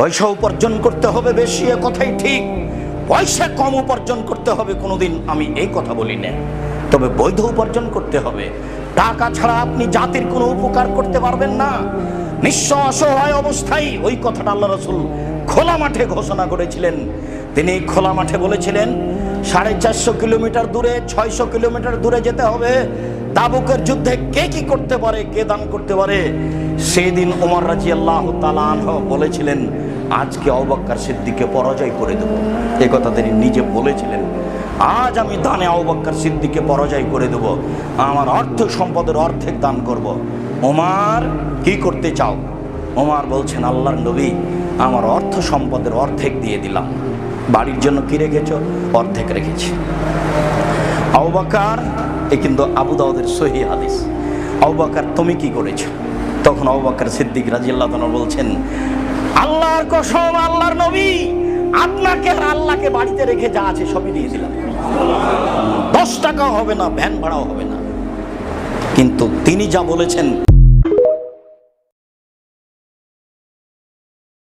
পয়সা উপার্জন করতে হবে বেশি, এ কথাই ঠিক। পয়সা কম উপার্জন করতে হবে কোনোদিন আমি এই কথা বলি না, তবে বৈধ উপার্জন করতে হবে। টাকা ছাড়া আপনি জাতির কোনো উপকার করতে পারবেন না। নিঃস্ব অসহায় অবস্থায়, ওই কথাটা আল্লাহ রাসূল খোলা মাঠে ঘোষণা করেছিলেন। তিনি খোলা মাঠে বলেছিলেন 450 কিলোমিটার দূরে, 600 কিলোমিটার দূরে যেতে হবে। তাবুকের যুদ্ধে কে কি করতে পারে, কে দান করতে পারে। সেদিন ওমর রাদিয়াল্লাহু তাআলা আনহু বলেছিলেন, আজকে আবু বকর সিদ্দিককে পরাজয় করে দেব। এই কথা তিনি নিজে বলেছিলেন, আজ আমি দানে আবু বকর সিদ্দিককে পরাজয় করে দেব, আমার অর্থ সম্পদের অর্ধেক দান করব। ওমর, কি করতে চাও? ওমর বলছেন, আল্লাহর নবী, আমার অর্থ সম্পদের অর্ধেক দিয়ে দিলাম। বাড়ির জন্য কি রেখেছ? অর্ধেক রেখেছি। আবু বকর, এ কিন্তু আবু দাউদের সহিহ হাদিস। আবু বকর, তুমি কি করেছো? তখন আবু বকর সিদ্দিক রাদিয়াল্লাহু তাআলা বলছেন, আল্লাহর কসম, আল্লাহর নবী, আপনাকে আর আল্লাহকে বাড়িতে রেখে যা আছে সবই দিয়ে দিলাম। 10 টাকাও হবে না, ভ্যান ভাড়াও হবে না। কিন্তু তিনি যা বলেছেন